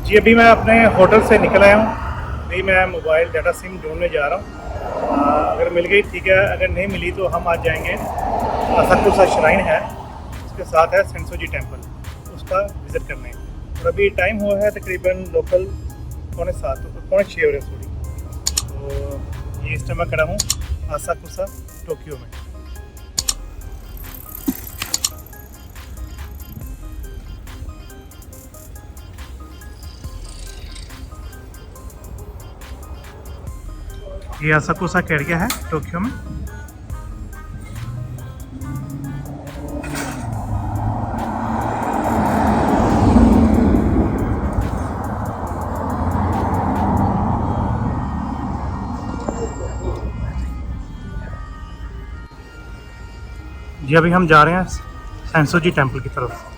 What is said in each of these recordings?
जी अभी मैं अपने होटल से निकल आया हूँ। अभी मैं मोबाइल डाटा सिम ढूंढने जा रहा हूँ। अगर मिल गई ठीक है, अगर नहीं मिली तो हम आज जाएंगे असाकुसा श्राइन है, उसके साथ है सेंसोजी टेम्पल, उसका विज़िट करने। और अभी टाइम हुआ है तकरीबन लोकल पौने 6 बजे सॉरी। तो ये इस टाइम मैं खड़ा हूँ असाकुसा टोक्यो में। ये असाकुसा एरिया है टोक्यो में। जी अभी हम जा रहे हैं सेंसोजी टेम्पल की तरफ।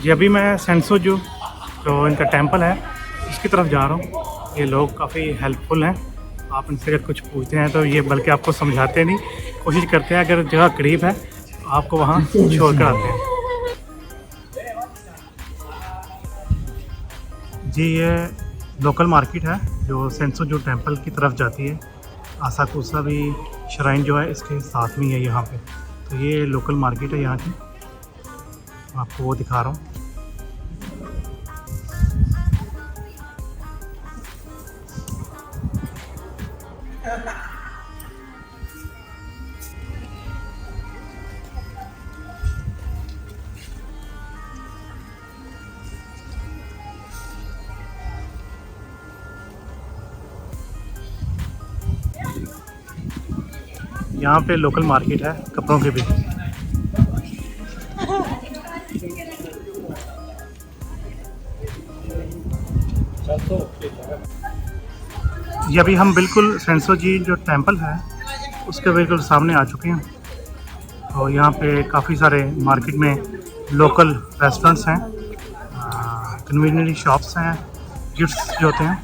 जी अभी मैं सेंसोजू जो इनका टेंपल है उसकी तरफ जा रहा हूँ। ये लोग काफ़ी हेल्पफुल हैं। आप इनसे अगर कुछ पूछते हैं तो ये बल्कि आपको समझाते नहीं, कोशिश करते हैं अगर जगह करीब है तो आपको वहाँ छोड़ कर आते हैं। जी ये लोकल मार्केट है जो सेंसोजू टेंपल की तरफ जाती है। असाकुसा भी श्राइन जो है इसके साथ में है यहाँ पे। तो ये लोकल मार्केट है यहाँ की, आपको वो दिखा रहा हूँ। यहाँ पे लोकल मार्केट है कपड़ों की भी। ये अभी हम बिल्कुल सेंसोजी जो टेंपल है उसके बिल्कुल सामने आ चुके हैं। और यहाँ पे काफ़ी सारे मार्केट में लोकल रेस्टोरेंट्स हैं, कन्वीनियंट शॉप्स हैं, गिफ्ट्स जो होते हैं।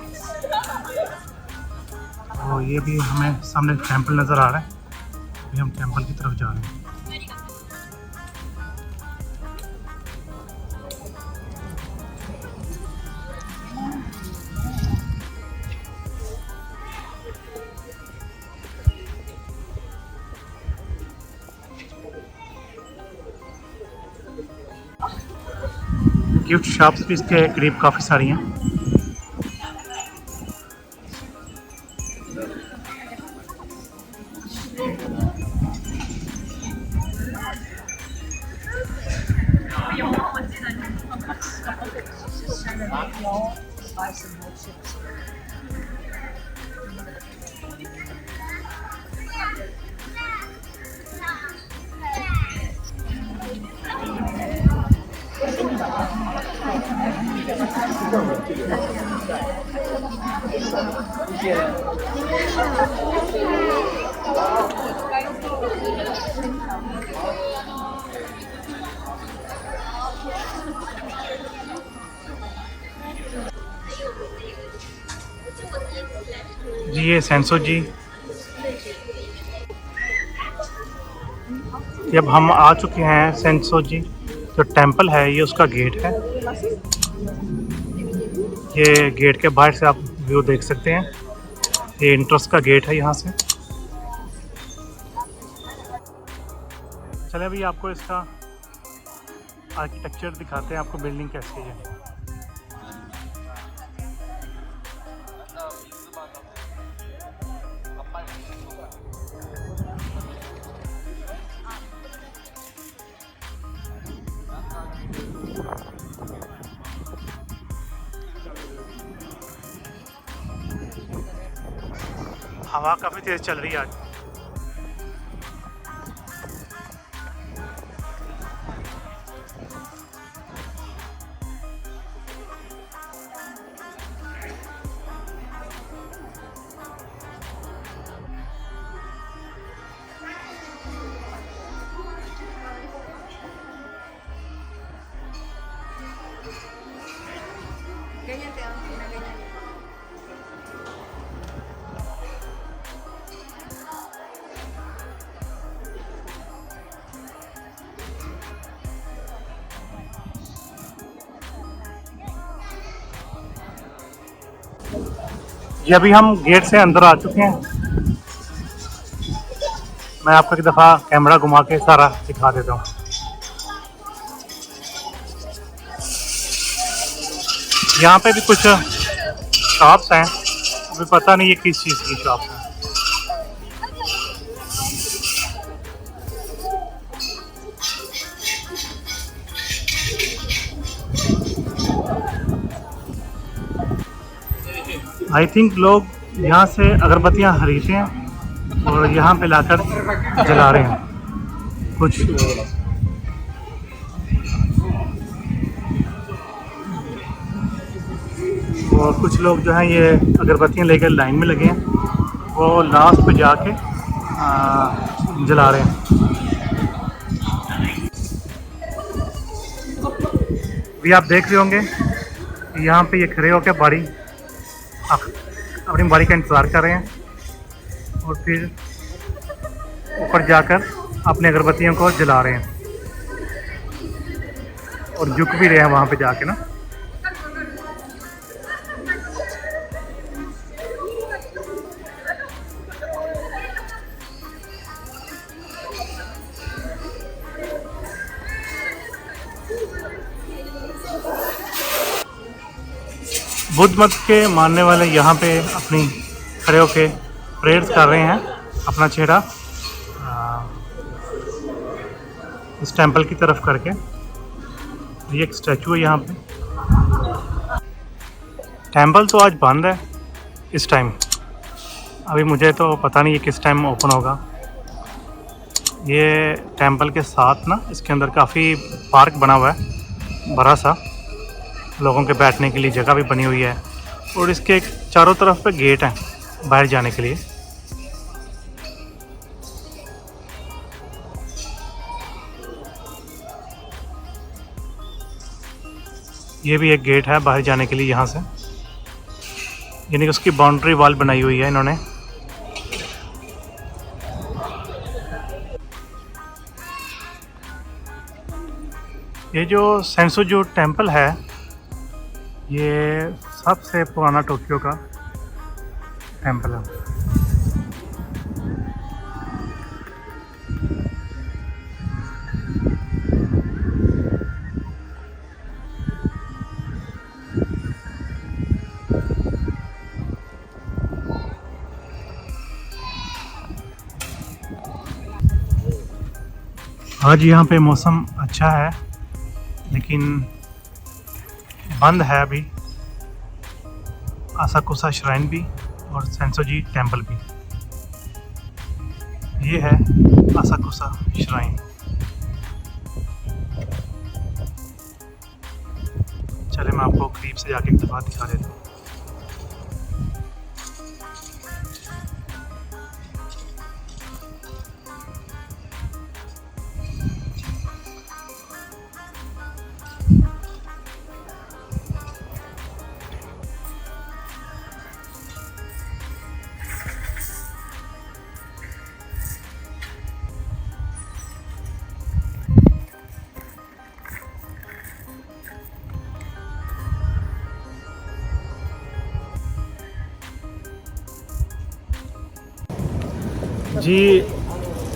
और ये भी हमें सामने टेंपल नज़र आ रहा है। अभी हम टेंपल की तरफ जा रहे हैं। गिफ्ट शॉप्स भी इसके करीब काफ़ी सारी हैं। जी ये सेंसोजी। जब हम आ चुके हैं सेंसोजी जो टेंपल है, ये उसका गेट है। ये गेट के बाहर से आप व्यू देख सकते हैं। ये इंट्रेंस का गेट है यहाँ से। चले अभी आपको इसका आर्किटेक्चर दिखाते हैं, आपको बिल्डिंग कैसी है। हवा काफ़ी तेज़ चल रही है आज। जी अभी हम गेट से अंदर आ चुके हैं। मैं आपको एक दफ़ा कैमरा घुमा के सारा दिखा देता हूँ। यहाँ पे भी कुछ शॉप्स हैं, अभी पता नहीं ये किस चीज़ की शॉप है। आई थिंक लोग यहाँ से अगरबत्तियाँ खरीदते हैं और यहाँ पे लाकर जला रहे हैं कुछ। और कुछ लोग जो हैं ये अगरबत्तियाँ लेकर लाइन में लगे हैं, वो लास्ट पे जाके जला रहे हैं। अभी आप देख रहे होंगे यहाँ पे ये खड़े होकर अपनी बारी का इंतज़ार कर रहे हैं और फिर ऊपर जाकर अपनी अगरबत्तियों को जला रहे हैं और झुक भी रहे हैं वहाँ पे जाके ना। बुद्ध मत के मानने वाले यहाँ पे अपनी खड़े होके प्रेयर्स कर रहे हैं, अपना चेहरा इस टेंपल की तरफ करके। ये एक स्टैचू है यहाँ पे। टेंपल तो आज बंद है इस टाइम, अभी मुझे तो पता नहीं ये किस टाइम ओपन होगा। ये टेंपल के साथ ना इसके अंदर काफ़ी पार्क बना हुआ है, बड़ा सा, लोगों के बैठने के लिए जगह भी बनी हुई है और इसके चारों तरफ पे गेट हैं बाहर जाने के लिए। ये भी एक गेट है बाहर जाने के लिए यहाँ से, यानी कि उसकी बाउंड्री वॉल बनाई हुई है इन्होंने। ये जो सेंसोजू टेंपल है ये सबसे पुराना टोक्यो का टेंपल है। आज यहाँ पे मौसम अच्छा है लेकिन बंद है अभी असाकुसा श्राइन भी और सेंसोजी टेंपल भी। ये है असाकुसा श्राइन। चले मैं आपको करीब से जाके एक दफ़ा दिखा देता हूँ। जी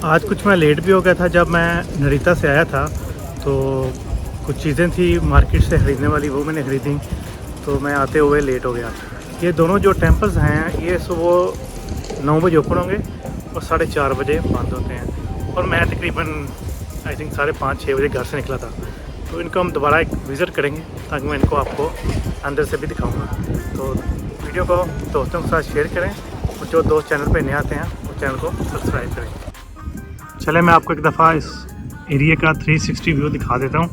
आज कुछ मैं लेट भी हो गया था। जब मैं नरीता से आया था तो कुछ चीज़ें थी मार्केट से ख़रीदने वाली, वो मैंने ख़रीदी, तो मैं आते हुए लेट हो गया। ये दोनों जो टेंपल्स हैं ये सुबह 9 बजे ओपन होंगे और 4:30 बजे बंद होते हैं। और मैं तकरीबन आई थिंक 5:30-6 बजे घर से निकला था, तो इनको हम दोबारा एक विज़िट करेंगे ताकि मैं इनको आपको अंदर से भी दिखाऊँगा। तो वीडियो को दोस्तों के साथ शेयर करें और जो दोस्त चैनल पर नए आते हैं वो चैनल को सब्सक्राइब करें। चले मैं आपको एक दफ़ा इस एरिया का 360 व्यू दिखा देता हूँ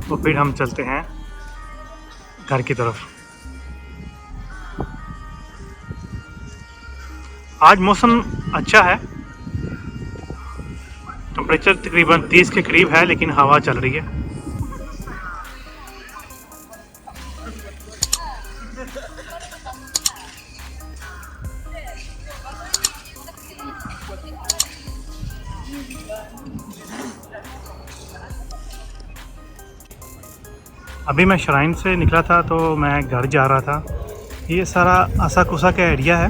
तो फिर हम चलते हैं घर की तरफ। आज मौसम अच्छा है, टेम्परेचर तकरीबन 30 के करीब है लेकिन हवा चल रही है। अभी मैं श्राइन से निकला था तो मैं घर जा रहा था, ये सारा असाकुसा का एरिया है।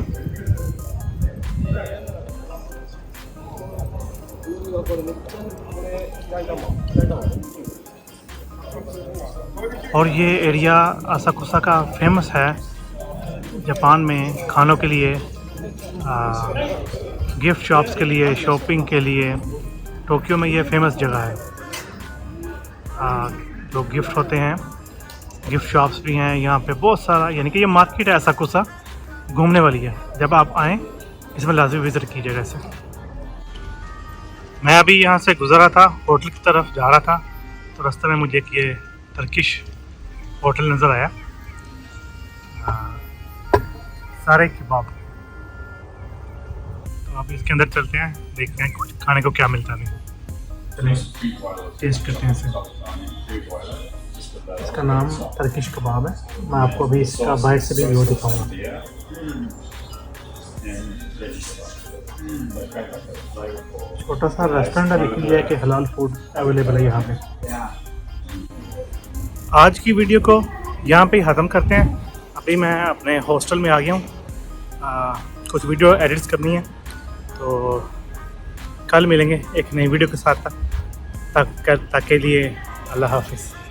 और ये एरिया असाकुसा का फेमस है जापान में खानों के लिए, गिफ्ट शॉप्स के लिए, शॉपिंग के लिए। टोक्यो में ये फेमस जगह है। जो गिफ्ट होते हैं, गिफ्ट शॉप्स भी हैं यहाँ पे बहुत सारा, यानी कि ये मार्केट है असाकुसा, घूमने वाली है। जब आप आएँ इसमें लाजमी विज़िट कीजिएगा इसे। मैं अभी यहाँ से गुज़रा था, होटल की तरफ जा रहा था, तो रास्ते में मुझे एक ये टर्किश होटल नज़र आया, सारे कबाब। तो आप इसके अंदर चलते हैं, देखते हैं कुछ खाने को क्या मिलता है। चलिए टेस्ट करते हैं इसे। इसका नाम टर्किश कबाब है। मैं आपको अभी इसका बाहर से भी व्यू दिखाऊंगा। छोटा सा रेस्टोरेंट है, लेकिन यह है कि हलाल फूड अवेलेबल है यहाँ पे। आज की वीडियो को यहाँ पे ख़त्म करते हैं। अभी मैं अपने हॉस्टल में आ गया हूँ, कुछ वीडियो एडिट्स करनी है, तो कल मिलेंगे एक नई वीडियो के साथ। तक के लिए अल्लाह हाफिज़।